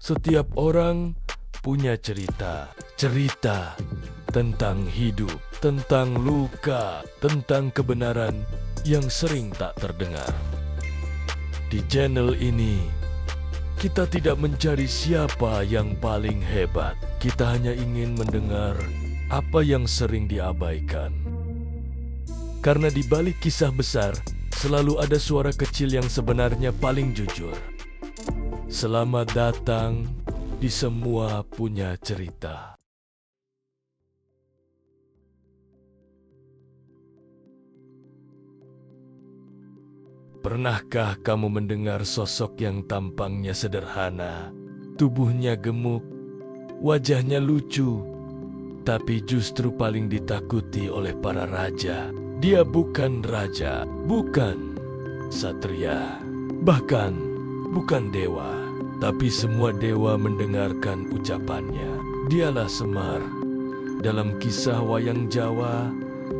Setiap orang punya cerita. Cerita tentang hidup, tentang luka, tentang kebenaran yang sering tak terdengar. Di channel ini, kita tidak mencari siapa yang paling hebat. Kita hanya ingin mendengar apa yang sering diabaikan. Karena di balik kisah besar, selalu ada suara kecil yang sebenarnya paling jujur. Selamat datang di Semua Punya Cerita. Pernahkah kamu mendengar sosok yang tampangnya sederhana, tubuhnya gemuk, wajahnya lucu, tapi justru paling ditakuti oleh para raja? Dia bukan raja, bukan satria, bahkan bukan dewa, tapi semua dewa mendengarkan ucapannya. Dialah Semar. Dalam kisah wayang Jawa,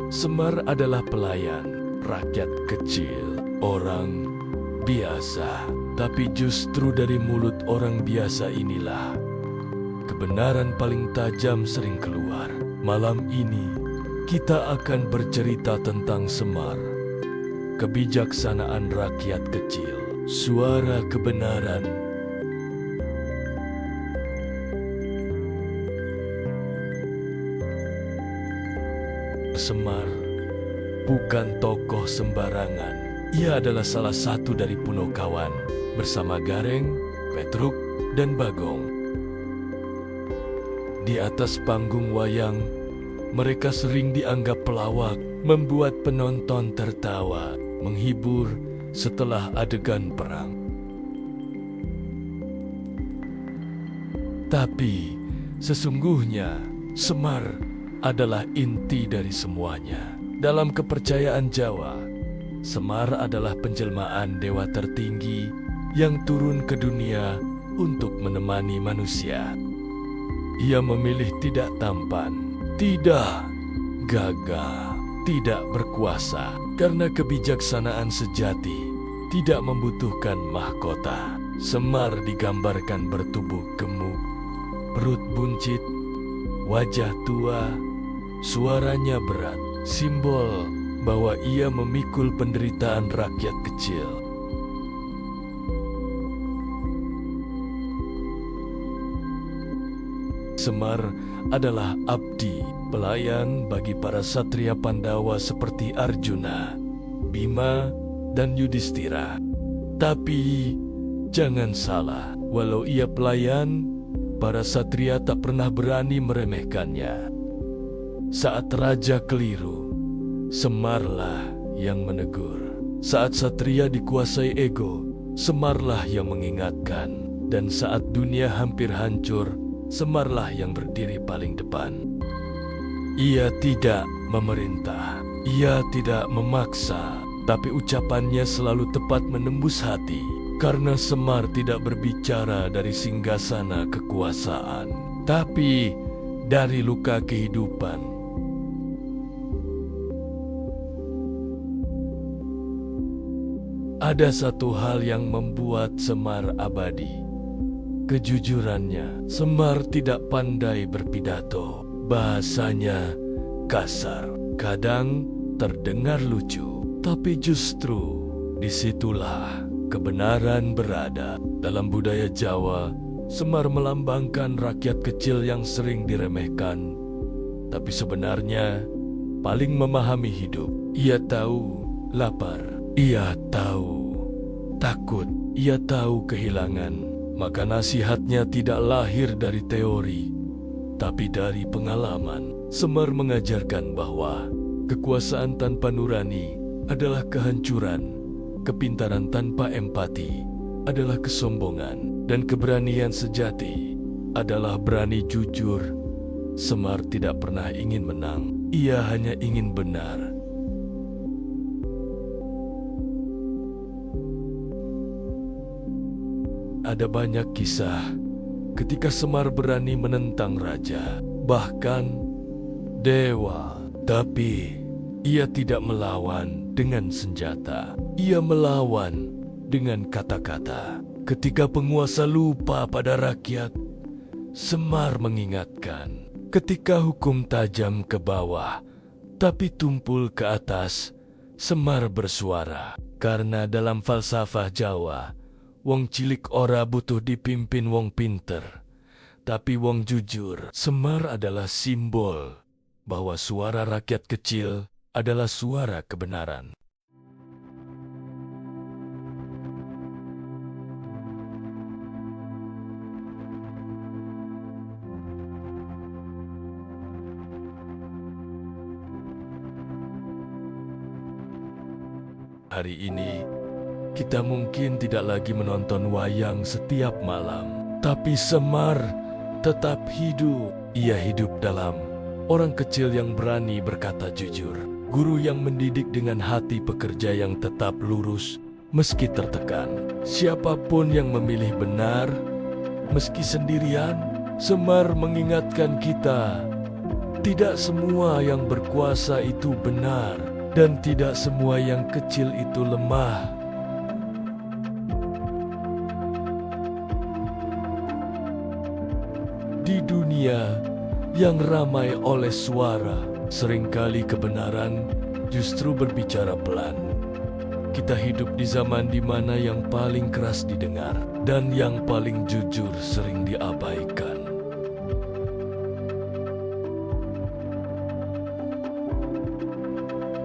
Semar adalah pelayan, rakyat kecil, orang biasa. Tapi justru dari mulut orang biasa inilah kebenaran paling tajam sering keluar. Malam ini kita akan bercerita tentang Semar, kebijaksanaan rakyat kecil, suara kebenaran. Semar bukan tokoh sembarangan. Ia adalah salah satu dari Punokawan bersama Gareng, Petruk, dan Bagong. Di atas panggung wayang, mereka sering dianggap pelawak, membuat penonton tertawa, menghibur setelah adegan perang. Tapi sesungguhnya Semar adalah inti dari semuanya. Dalam kepercayaan Jawa, Semar adalah penjelmaan dewa tertinggi yang turun ke dunia untuk menemani manusia. Ia memilih tidak tampan, tidak gagah, tidak berkuasa, karena kebijaksanaan sejati tidak membutuhkan mahkota. Semar digambarkan bertubuh gemuk, perut buncit, wajah tua, suaranya berat, simbol bahwa ia memikul penderitaan rakyat kecil. Semar adalah abdi, pelayan bagi para satria Pandawa seperti Arjuna, Bima, dan Yudhistira. Tapi jangan salah, walau ia pelayan, para satria tak pernah berani meremehkannya. Saat raja keliru, Semarlah yang menegur. Saat satria dikuasai ego, Semarlah yang mengingatkan. Dan saat dunia hampir hancur, Semarlah yang berdiri paling depan. Ia tidak memerintah, ia tidak memaksa, tapi ucapannya selalu tepat menembus hati. Karena Semar tidak berbicara dari singgasana kekuasaan, tapi dari luka kehidupan. Ada satu hal yang membuat Semar abadi. Kejujurannya. Semar tidak pandai berpidato. Bahasanya kasar, kadang terdengar lucu. Tapi justru disitulah kebenaran berada. Dalam budaya Jawa, Semar melambangkan rakyat kecil yang sering diremehkan. Tapi sebenarnya paling memahami hidup. Ia tahu lapar, ia tahu takut, ia tahu kehilangan. Maka nasihatnya tidak lahir dari teori, tapi dari pengalaman. Semar mengajarkan bahwa kekuasaan tanpa nurani adalah kehancuran, kepintaran tanpa empati adalah kesombongan, dan keberanian sejati adalah berani jujur. Semar tidak pernah ingin menang, ia hanya ingin benar. Ada banyak kisah ketika Semar berani menentang raja, bahkan dewa. Tapi ia tidak melawan dengan senjata. Ia melawan dengan kata-kata. Ketika penguasa lupa pada rakyat, Semar mengingatkan. Ketika hukum tajam ke bawah, tapi tumpul ke atas, Semar bersuara. Karena dalam falsafah Jawa, wong cilik ora butuh dipimpin wong pinter, tapi wong jujur. Semar adalah simbol bahwa suara rakyat kecil adalah suara kebenaran. Hari ini, kita mungkin tidak lagi menonton wayang setiap malam, tapi Semar tetap hidup. Ia hidup dalam orang kecil yang berani berkata jujur, guru yang mendidik dengan hati pekerja yang tetap lurus meski tertekan. Siapapun yang memilih benar, meski sendirian, Semar mengingatkan kita, tidak semua yang berkuasa itu benar. Dan tidak semua yang kecil itu lemah. Di dunia yang ramai oleh suara, seringkali kebenaran justru berbicara pelan. Kita hidup di zaman di mana yang paling keras didengar dan yang paling jujur sering diabaikan.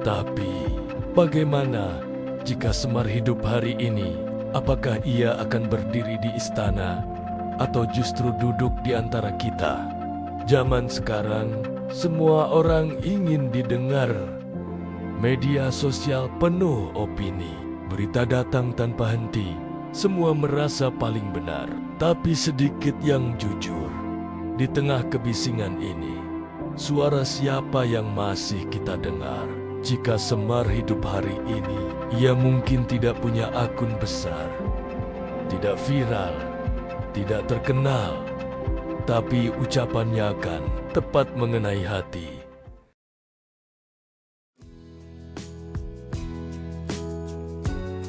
Tapi, bagaimana jika Semar hidup hari ini? Apakah ia akan berdiri di istana atau justru duduk di antara kita? Zaman sekarang, semua orang ingin didengar. Media sosial penuh opini. Berita datang tanpa henti. Semua merasa paling benar, tapi sedikit yang jujur. Di tengah kebisingan ini, suara siapa yang masih kita dengar? Jika Semar hidup hari ini, ia mungkin tidak punya akun besar, tidak viral, tidak terkenal, tapi ucapannya akan tepat mengenai hati.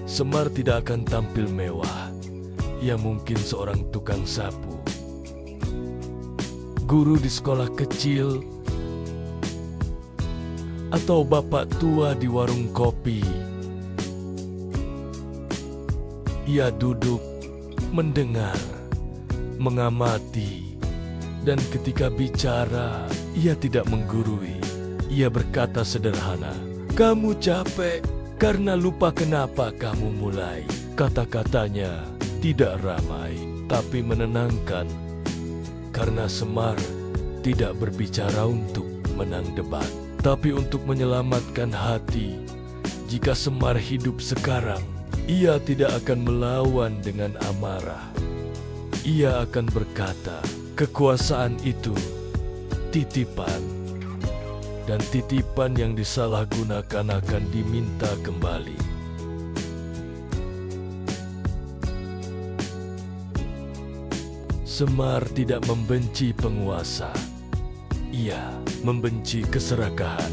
Semar tidak akan tampil mewah, ia mungkin seorang tukang sapu, guru di sekolah kecil, atau bapak tua di warung kopi. Ia duduk, mendengar, mengamati, dan ketika bicara, ia tidak menggurui. Ia berkata sederhana, "Kamu capek karena lupa kenapa kamu mulai." Kata-katanya tidak ramai, tapi menenangkan. Karena Semar tidak berbicara untuk menang debat, tapi untuk menyelamatkan hati. Jika Semar hidup sekarang, ia tidak akan melawan dengan amarah. Ia akan berkata, kekuasaan itu titipan, dan titipan yang disalahgunakan akan diminta kembali. Semar tidak membenci penguasa. Ia membenci keserakahan.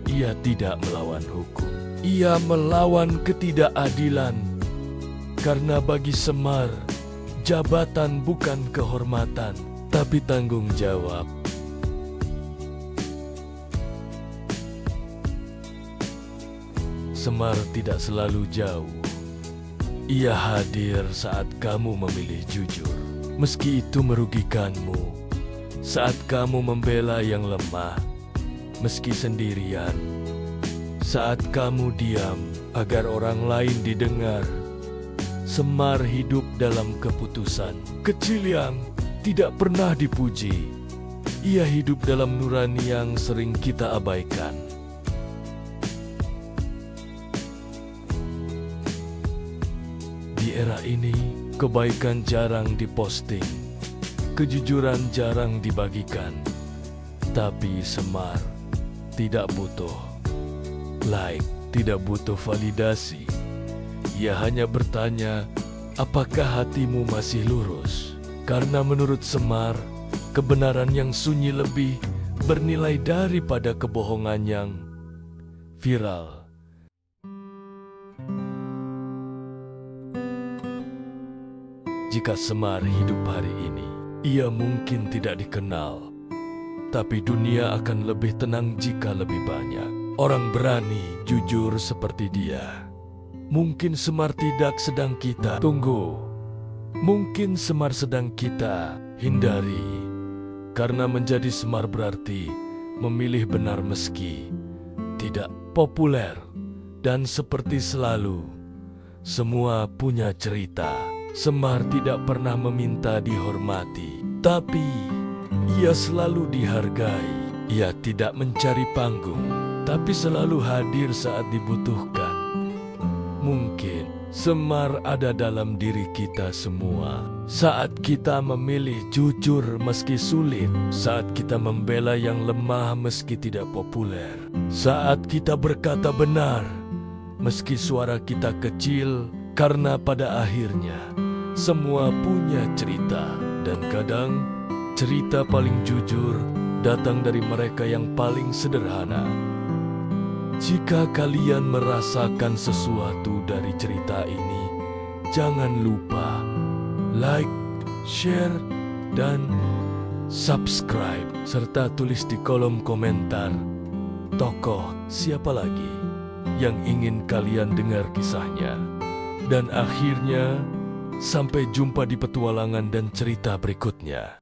Ia tidak melawan hukum. Ia melawan ketidakadilan. Karena bagi Semar, jabatan bukan kehormatan, tapi tanggung jawab. Semar tidak selalu jauh. Ia hadir saat kamu memilih jujur, meski itu merugikanmu. Saat kamu membela yang lemah, meski sendirian. Saat kamu diam agar orang lain didengar. Semar hidup dalam keputusan kecil yang tidak pernah dipuji. Ia hidup dalam nurani yang sering kita abaikan. Di era ini, kebaikan jarang diposting, kejujuran jarang dibagikan. Tapi Semar tidak butuh like, tidak butuh validasi. Ia hanya bertanya, apakah hatimu masih lurus? Karena menurut Semar, kebenaran yang sunyi lebih bernilai daripada kebohongan yang viral. Jika Semar hidup hari ini, ia mungkin tidak dikenal. Tapi dunia akan lebih tenang jika lebih banyak orang berani jujur seperti dia. Mungkin Semar tidak sedang kita tunggu. Mungkin Semar sedang kita hindari. Karena menjadi Semar berarti memilih benar meski tidak populer. Dan seperti selalu, semua punya cerita. Semar tidak pernah meminta dihormati, tapi ia selalu dihargai. Ia tidak mencari panggung, tapi selalu hadir saat dibutuhkan. Mungkin Semar ada dalam diri kita semua. Saat kita memilih jujur meski sulit, saat kita membela yang lemah meski tidak populer, saat kita berkata benar meski suara kita kecil, karena pada akhirnya semua punya cerita. Dan kadang cerita paling jujur datang dari mereka yang paling sederhana. Jika kalian merasakan sesuatu dari cerita ini, jangan lupa like, share, dan subscribe. Serta tulis di kolom komentar tokoh siapa lagi yang ingin kalian dengar kisahnya. Dan akhirnya, sampai jumpa di petualangan dan cerita berikutnya.